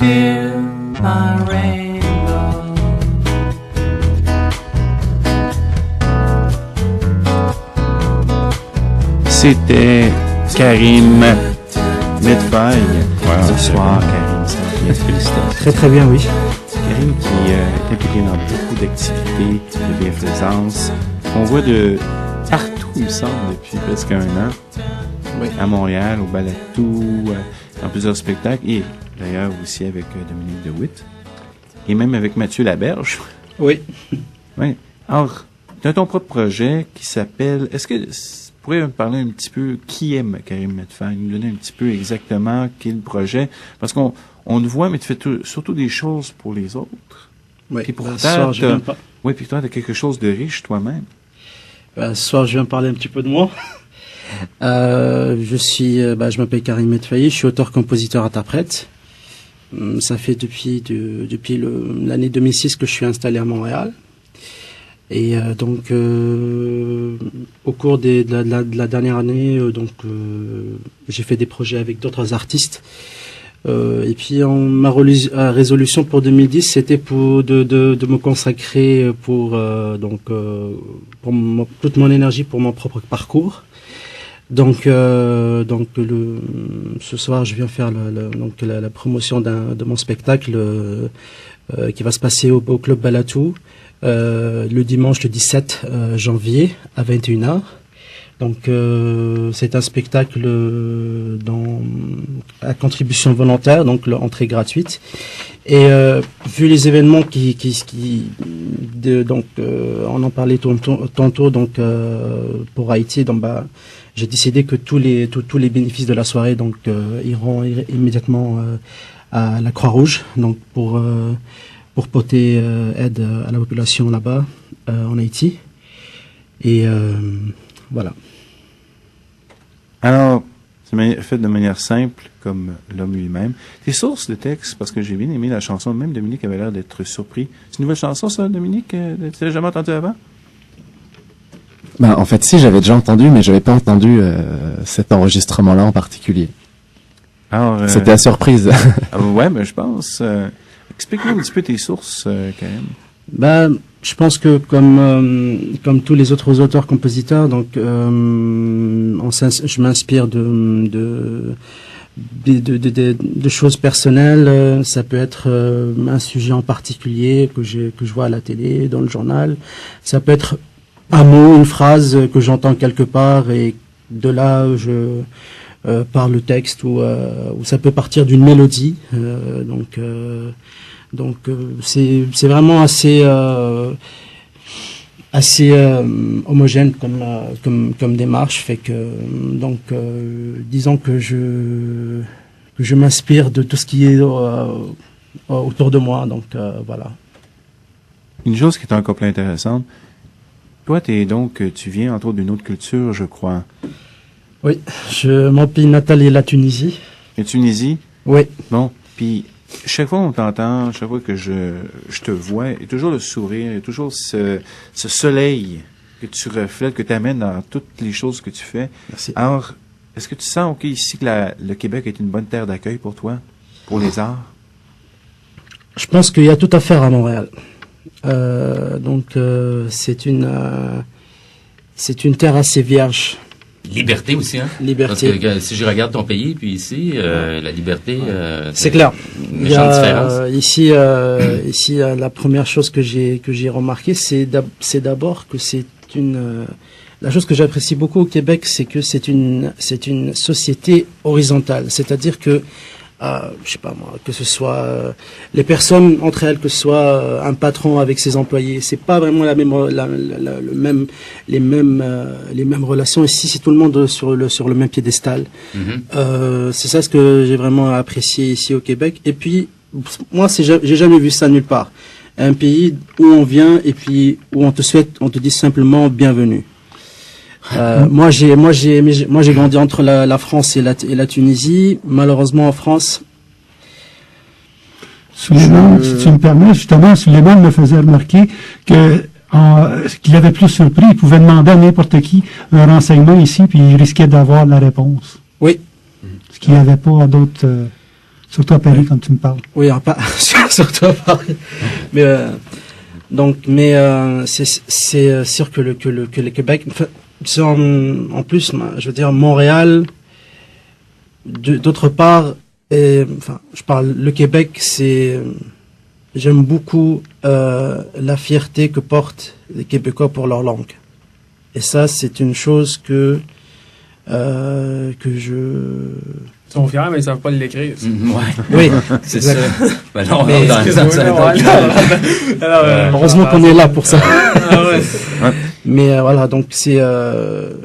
feel my rainbow. C'était Karim Medfaï. Ce soir, Karim, ça va bien, félicitations. Très très bien, oui. Karim qui est impliqué dans beaucoup d'activités de bienfaisance. On voit de partout, il me semble, depuis presque 1 an. Oui. À Montréal, au Balatou, dans plusieurs spectacles, et d'ailleurs aussi avec Dominique DeWitt, et même avec Mathieu Laberge. Oui. Oui. Alors, tu as ton propre projet qui s'appelle... Est-ce que tu pourrais me parler un petit peu qui est Karim Medfaï, nous donner un petit peu exactement quel est le projet? Parce qu'on te voit, mais tu fais surtout des choses pour les autres. Oui. Puis pourtant, ce soir, je viens pas. Oui, puis toi, tu as quelque chose de riche toi-même. Ce soir, je viens parler un petit peu de moi. Je m'appelle Karim Medfaï, je suis auteur, compositeur, interprète. Ça fait depuis l'année 2006 que je suis installé à Montréal. Et au cours de la dernière année, j'ai fait des projets avec d'autres artistes. Et puis ma résolution pour 2010, c'était de me consacrer toute mon énergie pour mon propre parcours. Ce soir, je viens faire la promotion de mon spectacle qui va se passer au Club Balatou le dimanche le 17 janvier à 21h. Donc c'est un spectacle à contribution volontaire, donc l'entrée gratuite. Et vu les événements on en parlait tantôt pour Haïti, j'ai décidé que tous les bénéfices de la soirée iront immédiatement à la Croix-Rouge, donc pour porter aide à la population là-bas en Haïti. Et voilà. Alors, c'est fait de manière simple, comme l'homme lui-même. Tes sources de texte, parce que j'ai bien aimé la chanson, même Dominique avait l'air d'être surpris. C'est une nouvelle chanson, ça, Dominique? Tu l'as jamais entendu avant? En fait, si, j'avais déjà entendu, mais j'avais pas entendu cet enregistrement-là en particulier. Alors, c'était à surprise. Ouais, mais je pense... explique-nous un petit peu tes sources, quand même. Je pense que comme tous les autres auteurs-compositeurs, je m'inspire de choses personnelles. Ça peut être un sujet en particulier que je vois à la télé, dans le journal. Ça peut être un mot, une phrase que j'entends quelque part et de là je par le texte ou ça peut partir d'une mélodie. C'est vraiment assez homogène comme démarche, fait que disons que je m'inspire de tout ce qui est autour de moi, voilà. Une chose qui est encore plus intéressante, toi tu viens entre autres d'une autre culture, je crois. Oui, mon pays natal est la Tunisie. La Tunisie? Oui. Bon, puis chaque fois qu'on t'entend, chaque fois que je te vois, il y a toujours le sourire, il y a toujours ce soleil que tu reflètes, que tu amènes dans toutes les choses que tu fais. Merci. Alors, est-ce que tu sens, ici que le Québec est une bonne terre d'accueil pour toi, pour les arts? Je pense qu'il y a tout à faire à Montréal. C'est une terre assez vierge. Liberté aussi, hein? Liberté. Parce que si je regarde ton pays, puis ici, la liberté... c'est clair. Une méchante différence. Ici, la première chose que j'ai remarqué, c'est d'abord que c'est la chose que j'apprécie beaucoup au Québec, c'est que c'est une société horizontale. C'est-à-dire que je sais pas moi, que ce soit les personnes entre elles, que ce soit un patron avec ses employés, c'est pas vraiment les mêmes relations. Ici, c'est tout le monde sur le même piédestal. Mm-hmm. C'est ça ce que j'ai vraiment apprécié ici au Québec. Et puis moi, j'ai jamais vu ça nulle part. Un pays où on vient et puis où on te dit simplement bienvenue. Moi j'ai grandi entre la France et la Tunisie. Malheureusement en France. Souleymane, si tu me permets, justement, Souleymane me faisait remarquer que ce qu'il avait plus surpris, il pouvait demander à n'importe qui un renseignement ici, puis il risquait d'avoir la réponse. Oui. Ce qu'il n'y avait pas à d'autres Surtout à Paris, quand tu me parles. Oui, pas surtout à Paris. Mais c'est sûr que le Québec, enfin, en plus, je veux dire Montréal. D'autre part, enfin, le Québec, j'aime beaucoup la fierté que portent les Québécois pour leur langue. Et ça, c'est une chose que je... Ils sont fiers, mais ils savent pas l'écrire. Oui, c'est ça. Ben non, Mais- heureusement qu'on est là pour ça. Mais voilà, donc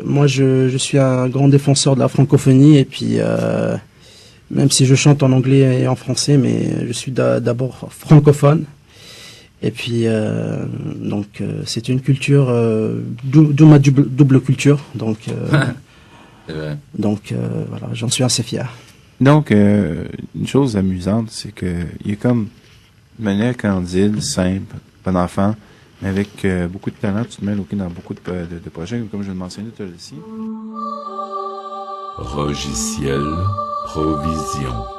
moi je suis un grand défenseur de la francophonie et puis même si je chante en anglais et en français, mais je suis d'abord francophone. Et puis donc c'est une culture d'où ma double culture. Donc C'est vrai. donc voilà, j'en suis assez fier. Donc, une chose amusante, c'est que il est comme de manière candide, simple, bon enfant, mais avec beaucoup de talent, tu te mêles dans beaucoup de projets, comme je le mentionnais tout ici. Logiciel Provision.